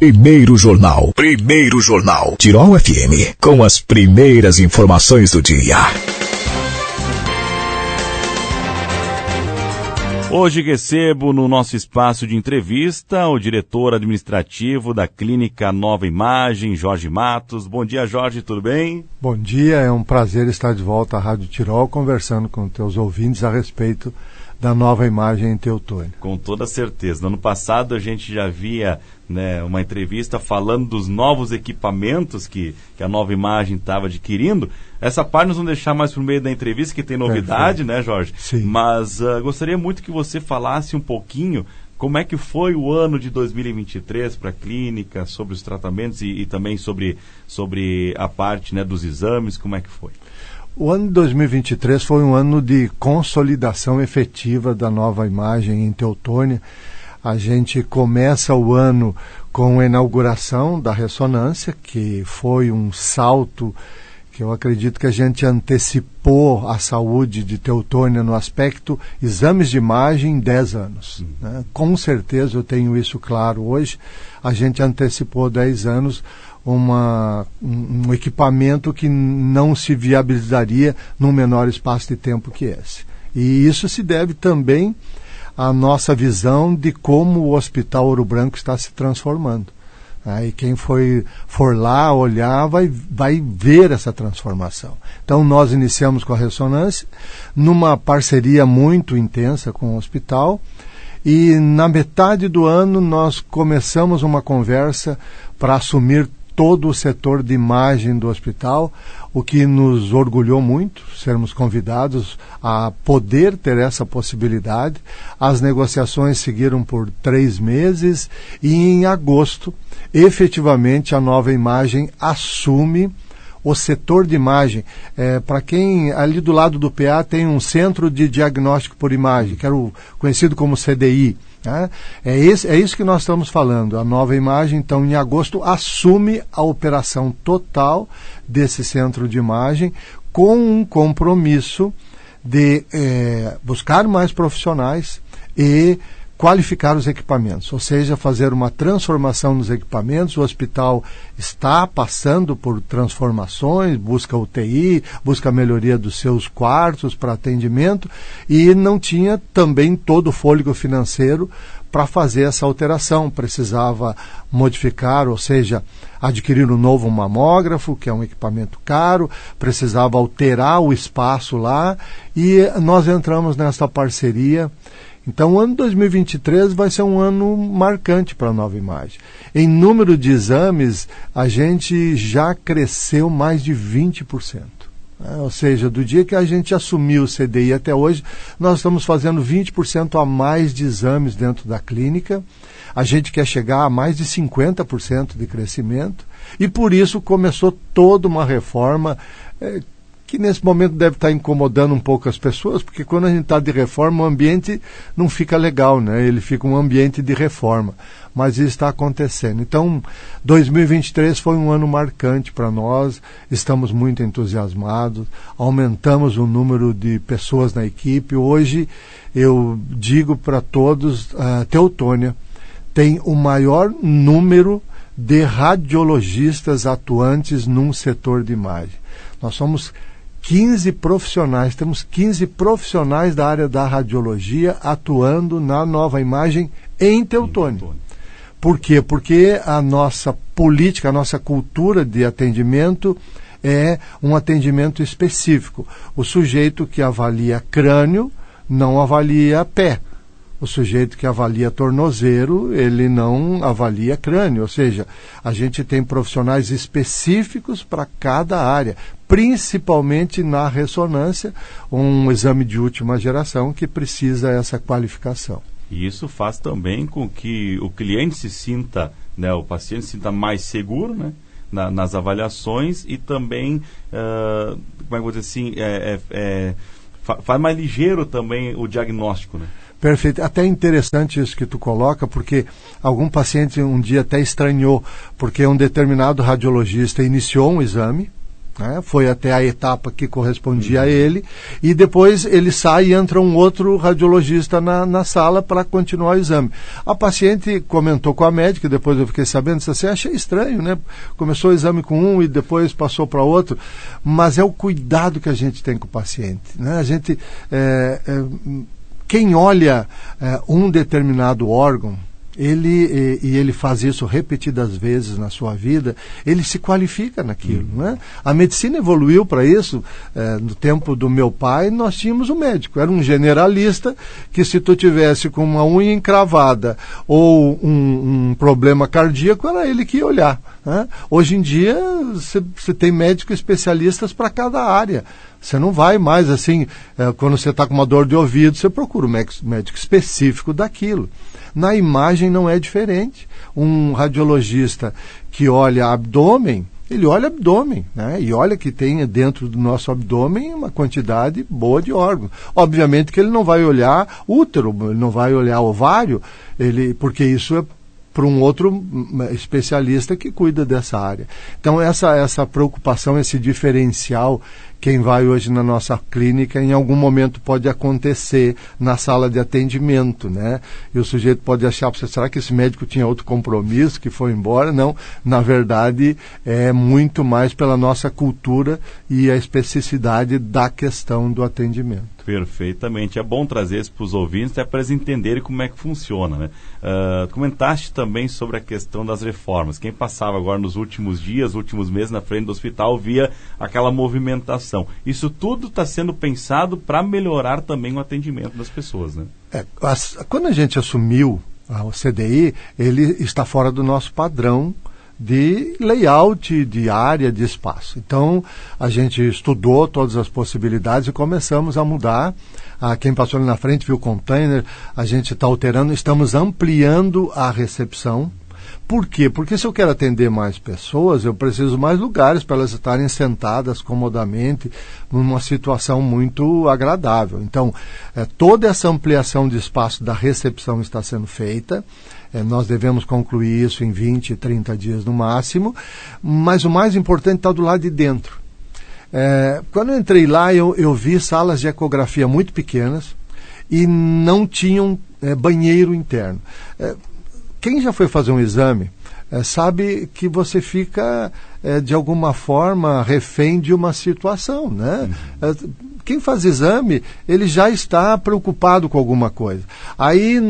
Primeiro Jornal. Tirol FM, com as primeiras informações do dia. Hoje recebo no nosso espaço de entrevista o diretor administrativo da Clínica Nova Imagem, Jorge Matos. Bom dia, Jorge, tudo bem? Bom dia, é um prazer estar de volta à Rádio Tirol conversando com teus ouvintes a respeito da Nova Imagem em Teutônia. Com toda certeza. No ano passado a gente já via uma entrevista falando dos novos equipamentos que a Nova Imagem estava adquirindo. Essa parte nós vamos deixar mais para o meio da entrevista, que tem novidade, né, Jorge? Sim. Mas gostaria muito que você falasse um pouquinho como é que foi o ano de 2023 para a clínica, sobre os tratamentos e também sobre a parte dos exames, como é que foi? O ano de 2023 foi um ano de consolidação efetiva da Nova Imagem em Teutônia. A gente começa o ano com a inauguração da ressonância, que foi um salto que eu acredito que a gente antecipou a saúde de Teutônia no aspecto exames de imagem em 10 anos. Né? Com certeza eu tenho isso claro hoje. A gente antecipou 10 anos um equipamento que não se viabilizaria num menor espaço de tempo que esse. E isso se deve também à nossa visão de como o Hospital Ouro Branco está se transformando. E quem for lá olhar vai ver essa transformação. Então nós iniciamos com a ressonância numa parceria muito intensa com o hospital, e na metade do ano nós começamos uma conversa para assumir todo o setor de imagem do hospital, o que nos orgulhou muito, sermos convidados a poder ter essa possibilidade. As negociações seguiram por 3 meses e em agosto, efetivamente, a Nova Imagem assume o setor de imagem. Para quem ali do lado do PA tem um centro de diagnóstico por imagem, que era o conhecido como CDI. É isso que nós estamos falando. A Nova Imagem, então, em agosto, assume a operação total desse centro de imagem, com um compromisso de buscar mais profissionais e qualificar os equipamentos, ou seja, fazer uma transformação nos equipamentos. O hospital está passando por transformações, busca UTI, busca a melhoria dos seus quartos para atendimento, e não tinha também todo o fôlego financeiro para fazer essa alteração. Precisava modificar, ou seja, adquirir um novo mamógrafo, que é um equipamento caro, precisava alterar o espaço lá, e nós entramos nessa parceria. Então, o ano 2023 vai ser um ano marcante para a Nova Imagem. Em número de exames, a gente já cresceu mais de 20%. Ou seja, do dia que a gente assumiu o CDI até hoje, nós estamos fazendo 20% a mais de exames dentro da clínica. A gente quer chegar a mais de 50% de crescimento, e por isso começou toda uma reforma que nesse momento deve estar incomodando um pouco as pessoas, porque quando a gente está de reforma, o ambiente não fica legal, né? Ele fica um ambiente de reforma, mas isso está acontecendo. Então, 2023 foi um ano marcante para nós, estamos muito entusiasmados, aumentamos o número de pessoas na equipe. Hoje, eu digo para todos, Teutônia tem o maior número de radiologistas atuantes num setor de imagem. Nós somos 15 profissionais, temos 15 profissionais da área da radiologia atuando na Nova Imagem em Teutônia. Por quê? Porque a nossa política, a nossa cultura de atendimento é um atendimento específico. O sujeito que avalia crânio não avalia pé. O sujeito que avalia tornozelo, ele não avalia crânio. Ou seja, a gente tem profissionais específicos para cada área, principalmente na ressonância, um exame de última geração que precisa essa qualificação. E isso faz também com que o cliente se sinta, o paciente se sinta mais seguro, nas avaliações, e também, como é que eu vou dizer assim, faz mais ligeiro também o diagnóstico, Perfeito. Até interessante isso que tu coloca, porque algum paciente um dia até estranhou, porque um determinado radiologista iniciou um exame, né? Foi até a etapa que correspondia a ele, e depois ele sai e entra um outro radiologista na sala para continuar o exame. A paciente comentou com a médica, depois eu fiquei sabendo, disse assim, achei estranho, né? Começou o exame com um e depois passou para outro, mas é o cuidado que a gente tem com o paciente, né? A gente, quem olha um determinado órgão, ele faz isso repetidas vezes na sua vida, ele se qualifica naquilo, né? A medicina evoluiu para isso. No tempo do meu pai, nós tínhamos um médico, era um generalista, que se tu tivesse com uma unha encravada ou um problema cardíaco, era ele que ia olhar, né? Hoje em dia, você tem médicos especialistas para cada área. Você não vai mais assim, quando você está com uma dor de ouvido, você procura um médico específico daquilo. Na imagem não é diferente. Um radiologista que olha abdômen, ele olha abdômen, né? E olha que tem dentro do nosso abdômen uma quantidade boa de órgãos. Obviamente que ele não vai olhar útero, ele não vai olhar ovário, porque isso é para um outro especialista que cuida dessa área. Então essa preocupação, esse diferencial, quem vai hoje na nossa clínica, em algum momento pode acontecer na sala de atendimento, né? E o sujeito pode achar, será que esse médico tinha outro compromisso que foi embora? Não, na verdade é muito mais pela nossa cultura e a especificidade da questão do atendimento. Perfeitamente. É bom trazer isso para os ouvintes, até para eles entenderem como é que funciona, né? Comentaste também sobre a questão das reformas. Quem passava agora nos últimos dias, últimos meses na frente do hospital, via aquela movimentação. Isso tudo está sendo pensado para melhorar também o atendimento das pessoas, né? Quando a gente assumiu o CDI, ele está fora do nosso padrão de layout, de área, de espaço. Então, a gente estudou todas as possibilidades e começamos a mudar. Quem passou ali na frente viu o container, a gente está alterando, estamos ampliando a recepção. Por quê? Porque se eu quero atender mais pessoas, eu preciso mais lugares para elas estarem sentadas comodamente, numa situação muito agradável. Então, toda essa ampliação de espaço da recepção está sendo feita. Nós devemos concluir isso em 20, 30 dias no máximo, mas o mais importante está do lado de dentro. Quando eu entrei lá, eu vi salas de ecografia muito pequenas e não tinham banheiro interno. Quem já foi fazer um exame sabe que você fica, de alguma forma, refém de uma situação, né? Quem faz exame, ele já está preocupado com alguma coisa. Aí,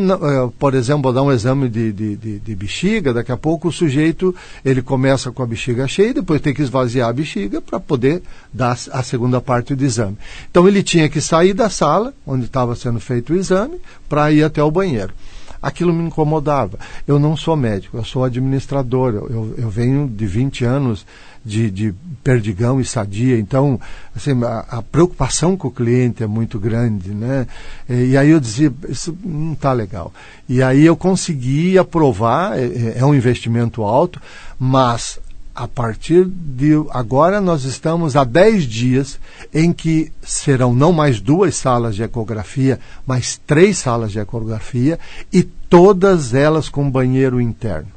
por exemplo, vou dar um exame de bexiga, daqui a pouco o sujeito, ele começa com a bexiga cheia, depois tem que esvaziar a bexiga para poder dar a segunda parte do exame. Então ele tinha que sair da sala, onde estava sendo feito o exame, para ir até o banheiro. Aquilo me incomodava. Eu não sou médico, eu sou administrador, eu venho de 20 anos de Perdigão e Sadia, então assim, a preocupação com o cliente é muito grande, né? E aí eu dizia, isso não está legal. E aí eu consegui aprovar, é um investimento alto, mas a partir de agora nós estamos há 10 dias em que serão não mais 2 salas de ecografia, mas 3 salas de ecografia e todas elas com banheiro interno.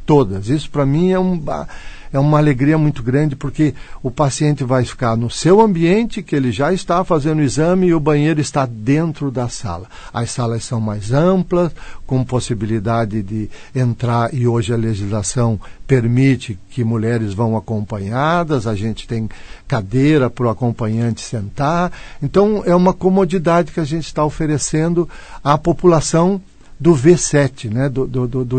Todas. Isso para mim é uma alegria muito grande, porque o paciente vai ficar no seu ambiente, que ele já está fazendo o exame, e o banheiro está dentro da sala. As salas são mais amplas, com possibilidade de entrar, e hoje a legislação permite que mulheres vão acompanhadas, a gente tem cadeira para o acompanhante sentar. Então, é uma comodidade que a gente está oferecendo à população do V7, né, do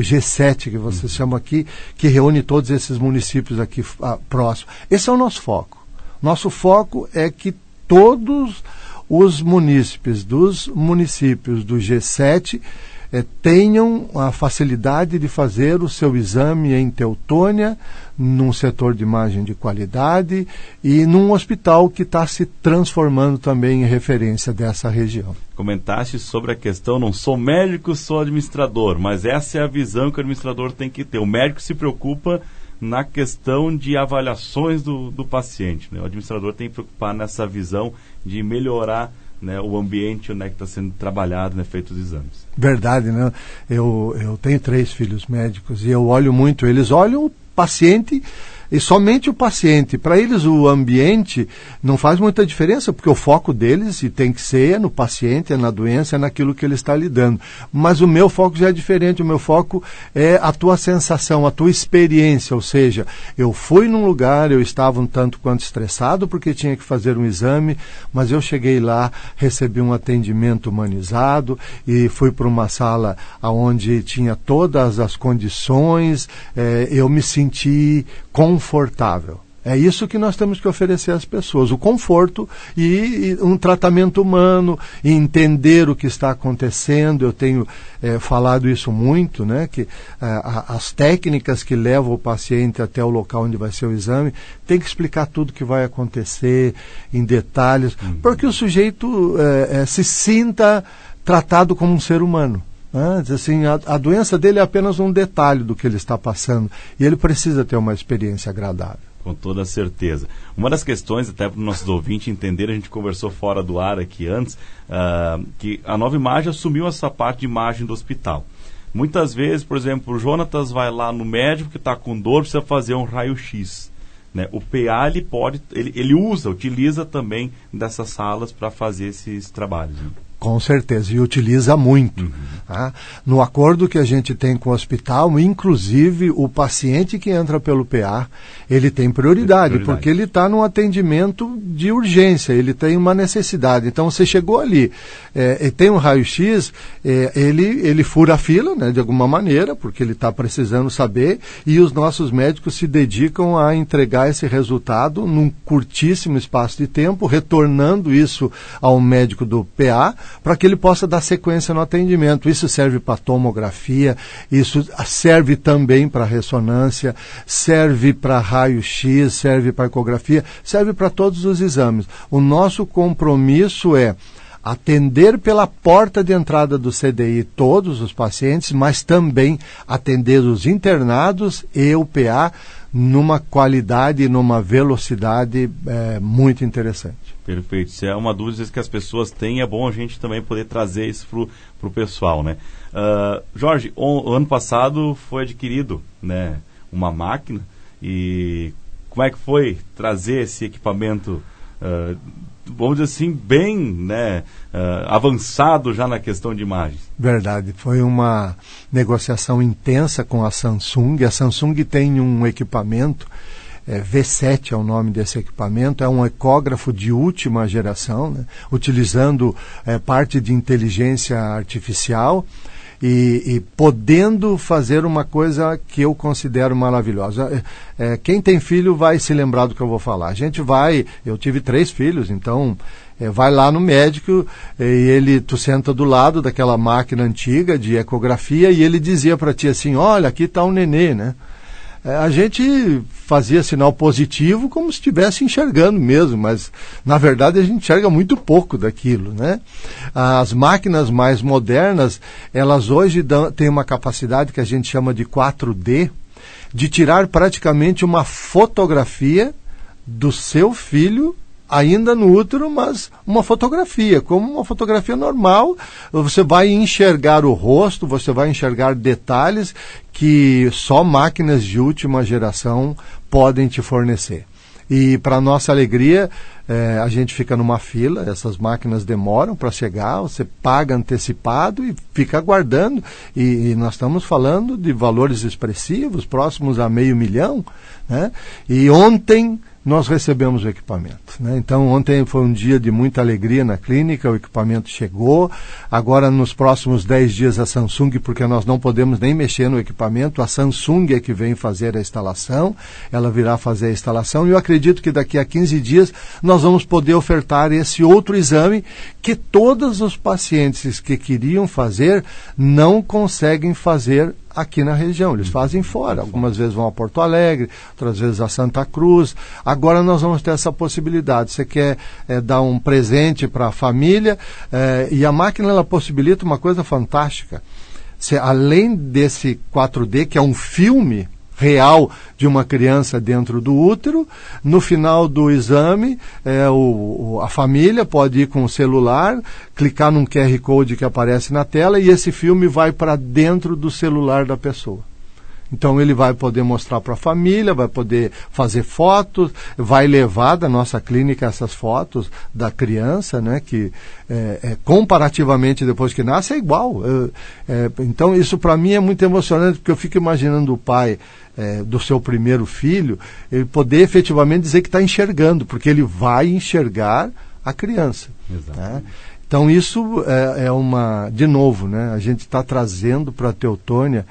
G7 que você chama aqui, que reúne todos esses municípios aqui próximos. Esse é o nosso foco. Nosso foco é que todos os munícipes dos municípios do G7 tenham a facilidade de fazer o seu exame em Teutônia, num setor de imagem de qualidade e num hospital que está se transformando também em referência dessa região. Comentaste sobre a questão, não sou médico, sou administrador, mas essa é a visão que o administrador tem que ter. O médico se preocupa na questão de avaliações do paciente, né? O administrador tem que preocupar nessa visão de melhorar, né, o ambiente onde é que está sendo trabalhado, né, feito os exames. Verdade, né? Eu tenho 3 filhos médicos e eu olho muito, eles olham o paciente e somente o paciente. Para eles o ambiente não faz muita diferença, porque o foco deles, e tem que ser, no paciente, é na doença, é naquilo que ele está lidando. Mas o meu foco já é diferente, o meu foco é a tua sensação, a tua experiência, ou seja, eu fui num lugar, eu estava um tanto quanto estressado porque tinha que fazer um exame, mas eu cheguei lá, recebi um atendimento humanizado e fui para uma sala onde tinha todas as condições, eu me senti confortável. É isso que nós temos que oferecer às pessoas, o conforto e um tratamento humano, e entender o que está acontecendo. Eu tenho falado isso muito, né, que as técnicas que levam o paciente até o local onde vai ser o exame, tem que explicar tudo o que vai acontecer em detalhes, porque o sujeito se sinta tratado como um ser humano. Assim, a doença dele é apenas um detalhe do que ele está passando, e ele precisa ter uma experiência agradável. Com toda certeza. Uma das questões, até para os nossos ouvintes entenderem, a gente conversou fora do ar aqui antes, que a Nova Imagem assumiu essa parte de imagem do hospital. Muitas vezes, por exemplo, o Jonatas vai lá no médico que está com dor, precisa fazer um raio-x. Né? O PA, ele utiliza também dessas salas para fazer esses trabalhos. Né? Com certeza, e utiliza muito. Tá? No acordo que a gente tem com o hospital, inclusive o paciente que entra pelo PA, ele tem prioridade. Porque ele está num atendimento de urgência, ele tem uma necessidade. Então, você chegou ali, e tem um raio-x, ele fura a fila, né, de alguma maneira, porque ele está precisando saber, e os nossos médicos se dedicam a entregar esse resultado num curtíssimo espaço de tempo, retornando isso ao médico do PA, para que ele possa dar sequência no atendimento. Isso serve para tomografia, isso serve também para ressonância, serve para raio-x, serve para ecografia, serve para todos os exames. O nosso compromisso é atender pela porta de entrada do CDI todos os pacientes, mas também atender os internados e o PA numa qualidade e numa velocidade muito interessante. Perfeito. Se é uma dúvida que as pessoas têm, é bom a gente também poder trazer isso para o pessoal, né? Jorge, o ano passado foi adquirido, né, uma máquina, e como é que foi trazer esse equipamento, vamos dizer assim, bem, né, avançado já na questão de imagens? Verdade, foi uma negociação intensa com a Samsung. A Samsung tem um equipamento, V7 é o nome desse equipamento, é um ecógrafo de última geração, né, utilizando parte de inteligência artificial e podendo fazer uma coisa que eu considero maravilhosa. Quem tem filho vai se lembrar do que eu vou falar. Eu tive 3 filhos, então vai lá no médico e tu senta do lado daquela máquina antiga de ecografia e ele dizia para ti assim, olha, aqui está um nenê, né? A gente fazia sinal positivo como se estivesse enxergando mesmo, mas na verdade a gente enxerga muito pouco daquilo, né? As máquinas mais modernas, elas hoje têm uma capacidade que a gente chama de 4D, de tirar praticamente uma fotografia do seu filho ainda no útero, mas uma fotografia, como uma fotografia normal. Você vai enxergar o rosto, você vai enxergar detalhes que só máquinas de última geração podem te fornecer. E para nossa alegria, a gente fica numa fila, essas máquinas demoram para chegar, você paga antecipado e fica aguardando, e nós estamos falando de valores expressivos, próximos a $500 mil, né? E ontem nós recebemos o equipamento, né? Então ontem foi um dia de muita alegria na clínica, o equipamento chegou. Agora nos próximos 10 dias a Samsung, porque nós não podemos nem mexer no equipamento, a Samsung é que vem fazer a instalação, ela virá fazer a instalação, e eu acredito que daqui a 15 dias nós vamos poder ofertar esse outro exame que todos os pacientes que queriam fazer não conseguem fazer aqui na região, eles fazem fora, algumas vezes vão a Porto Alegre, outras vezes a Santa Cruz. Agora nós vamos ter essa possibilidade. Você quer dar um presente para a família, e a máquina ela possibilita uma coisa fantástica. Além desse 4D, que é um filme real de uma criança dentro do útero, no final do exame, a família pode ir com o celular, clicar num QR Code que aparece na tela, e esse filme vai para dentro do celular da pessoa. Então ele vai poder mostrar para a família, vai poder fazer fotos, vai levar da nossa clínica essas fotos da criança, né, que comparativamente depois que nasce é igual. Então isso para mim é muito emocionante, porque eu fico imaginando o pai do seu primeiro filho, ele poder efetivamente dizer que está enxergando, porque ele vai enxergar a criança. Né? Então isso de novo, né, a gente está trazendo para a Teutônia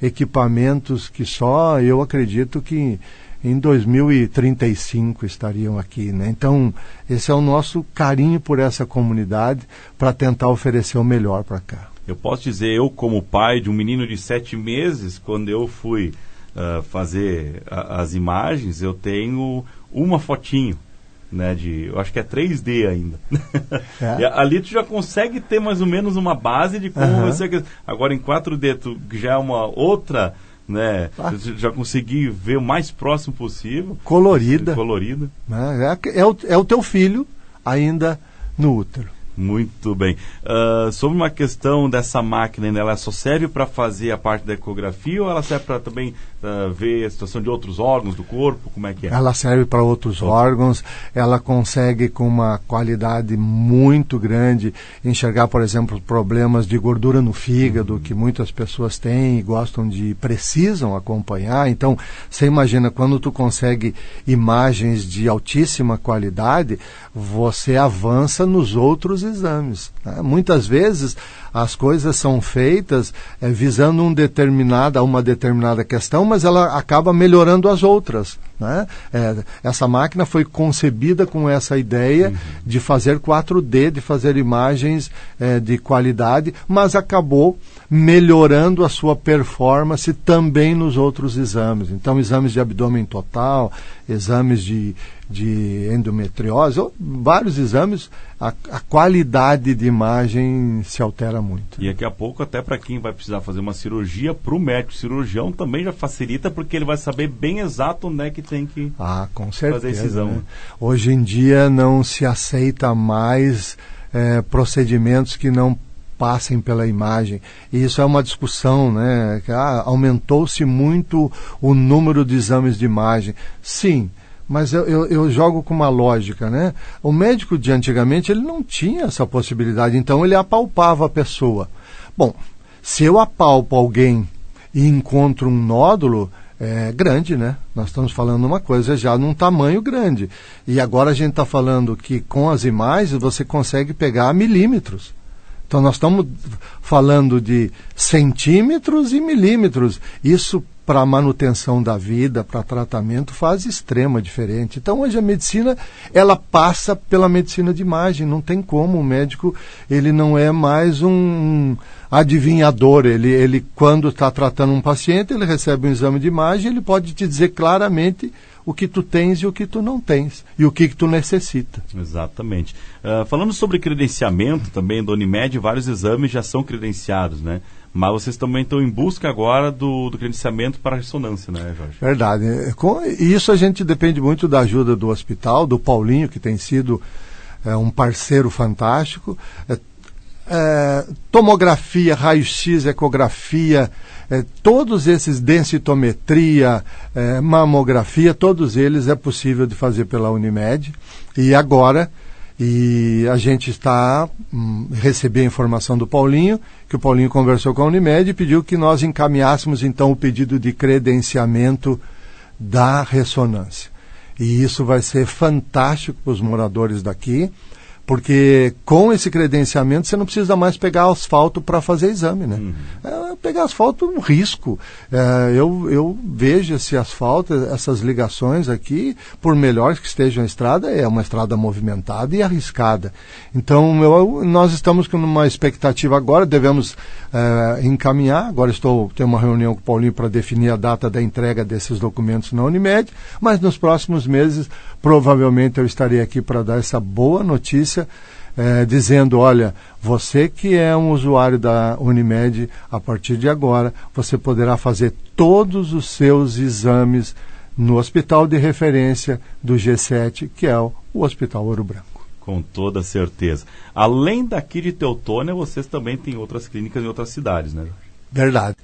equipamentos que só eu acredito que em 2035 estariam aqui, né? Então esse é o nosso carinho por essa comunidade para tentar oferecer o melhor para cá. Eu posso dizer, eu como pai de um menino de 7 meses, quando eu fui fazer as imagens, eu tenho uma fotinho, né, eu acho que é 3D ainda. E ali tu já consegue ter mais ou menos uma base de como você... Agora em 4D, que já é uma outra, né, já consegui ver o mais próximo possível. Colorida. É o teu filho ainda no útero. Muito bem. Sobre uma questão dessa máquina, ela só serve para fazer a parte da ecografia ou ela serve para também ver a situação de outros órgãos do corpo? Como é que é? Ela serve para outros órgãos, ela consegue com uma qualidade muito grande enxergar, por exemplo, problemas de gordura no fígado, que muitas pessoas têm e precisam acompanhar. Então, você imagina, quando tu consegue imagens de altíssima qualidade, você avança nos outros exames. Né? Muitas vezes as coisas são feitas visando uma determinada questão, mas ela acaba melhorando as outras. Né? Essa máquina foi concebida com essa ideia de fazer 4D, de fazer imagens de qualidade, mas acabou melhorando a sua performance também nos outros exames. Então, exames de abdômen total, exames de endometriose, vários exames, a qualidade de imagem se altera muito. E daqui a pouco, até para quem vai precisar fazer uma cirurgia, para o médico cirurgião também já facilita, porque ele vai saber bem exato onde é que tem que com certeza, fazer esse exame. Né? Hoje em dia não se aceita mais procedimentos que não passem pela imagem. E isso é uma discussão, né? Aumentou-se muito o número de exames de imagem. Sim, mas eu jogo com uma lógica, né? O médico de antigamente, ele não tinha essa possibilidade, então ele apalpava a pessoa. Bom, se eu apalpo alguém e encontro um nódulo grande, né? Nós estamos falando uma coisa já num tamanho grande. E agora a gente está falando que com as imagens você consegue pegar milímetros. Então nós estamos falando de centímetros e milímetros. Isso para a manutenção da vida, para tratamento, faz extrema diferença. Então hoje a medicina, ela passa pela medicina de imagem. Não tem como, o médico, ele não é mais um adivinhador. Ele quando está tratando um paciente, ele recebe um exame de imagem, ele pode te dizer claramente o que tu tens e o que tu não tens, e o que tu necessita. Exatamente. Falando sobre credenciamento também da Unimed, vários exames já são credenciados, né? Mas vocês também estão em busca agora do credenciamento para a ressonância, né, Jorge? Verdade. Isso a gente depende muito da ajuda do hospital, do Paulinho, que tem sido um parceiro fantástico. Tomografia, raio-x, ecografia, todos esses, densitometria, mamografia, todos eles é possível de fazer pela Unimed. E agora, a gente está recebendo a informação do Paulinho, que o Paulinho conversou com a Unimed e pediu que nós encaminhássemos então o pedido de credenciamento da ressonância. E isso vai ser fantástico para os moradores daqui, porque com esse credenciamento você não precisa mais pegar asfalto para fazer exame, né? Pegar asfalto é um risco. Eu vejo esse asfalto, essas ligações aqui, por melhores que estejam a estrada, é uma estrada movimentada e arriscada. Então nós estamos com uma expectativa agora, devemos encaminhar. Agora tenho uma reunião com o Paulinho para definir a data da entrega desses documentos na Unimed, mas nos próximos meses provavelmente eu estarei aqui para dar essa boa notícia, dizendo, olha, você que é um usuário da Unimed, a partir de agora, você poderá fazer todos os seus exames no hospital de referência do G7, que é o Hospital Ouro Branco. Com toda certeza. Além daqui de Teutônia, vocês também têm outras clínicas em outras cidades, né? Verdade.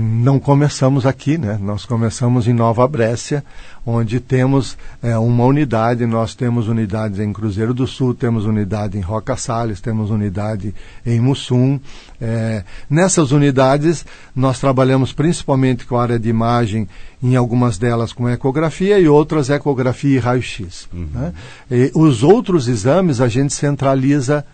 Não começamos aqui, né? Nós começamos em Nova Brécia, onde temos uma unidade. Nós temos unidades em Cruzeiro do Sul, temos unidade em Roca Salles, temos unidade em Mussum. Nessas unidades, nós trabalhamos principalmente com a área de imagem, em algumas delas com ecografia e outras ecografia e raio-x. Né? E os outros exames a gente centraliza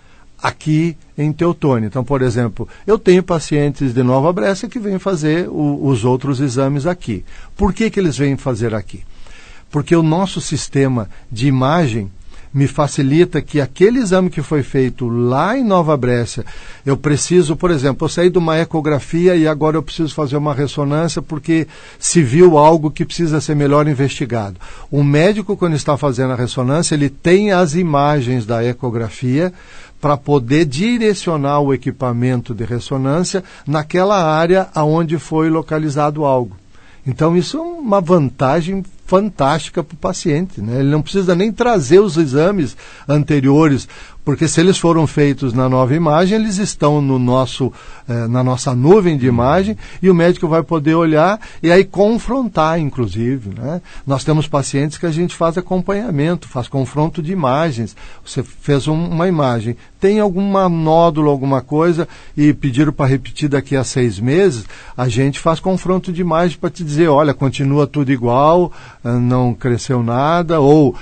aqui em Teutônia. Então, por exemplo, eu tenho pacientes de Nova Brécia que vêm fazer os outros exames aqui. Por que eles vêm fazer aqui? Porque o nosso sistema de imagem me facilita que aquele exame que foi feito lá em Nova Brécia, eu preciso, por exemplo, eu saí de uma ecografia e agora eu preciso fazer uma ressonância porque se viu algo que precisa ser melhor investigado. O médico, quando está fazendo a ressonância, ele tem as imagens da ecografia para poder direcionar o equipamento de ressonância naquela área aonde foi localizado algo. Então, isso é uma vantagem fantástica para o paciente, né? Ele não precisa nem trazer os exames anteriores, porque se eles foram feitos na nova imagem, eles estão no na nossa nuvem de imagem e o médico vai poder olhar e aí confrontar, inclusive, né? Nós temos pacientes que a gente faz acompanhamento, faz confronto de imagens. Você fez uma imagem, tem alguma nódulo, alguma coisa e pediram para repetir daqui a 6 meses, a gente faz confronto de imagem para te dizer, olha, continua tudo igual, não cresceu nada, ou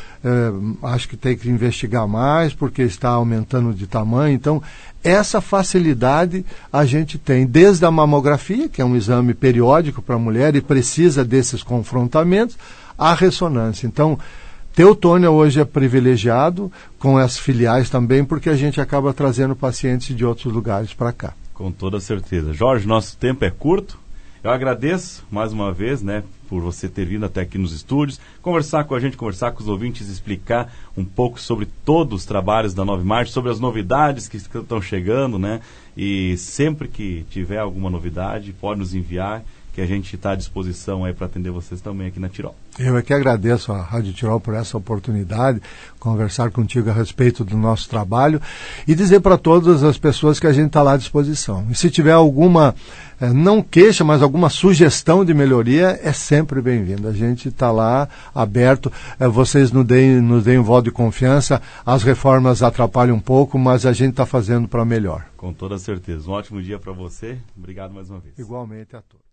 acho que tem que investigar mais porque está aumentando de tamanho. Então, essa facilidade a gente tem desde a mamografia, que é um exame periódico para a mulher e precisa desses confrontamentos, a ressonância. Então, Teutônia hoje é privilegiado com as filiais também, porque a gente acaba trazendo pacientes de outros lugares para cá. Com toda certeza. Jorge, nosso tempo é curto. Eu agradeço mais uma vez, né, por você ter vindo até aqui nos estúdios, conversar com a gente, conversar com os ouvintes, explicar um pouco sobre todos os trabalhos da Nova Imagem, sobre as novidades que estão chegando, né? E sempre que tiver alguma novidade, pode nos enviar, que a gente está à disposição aí para atender vocês também aqui na Tirol. Eu é que agradeço a Rádio Tirol por essa oportunidade, conversar contigo a respeito do nosso trabalho e dizer para todas as pessoas que a gente está lá à disposição. E se tiver alguma, não queixa, mas alguma sugestão de melhoria, é sempre bem-vinda. A gente está lá aberto, vocês nos deem um voto de confiança, as reformas atrapalham um pouco, mas a gente está fazendo para melhor. Com toda certeza. Um ótimo dia para você. Obrigado mais uma vez. Igualmente a todos.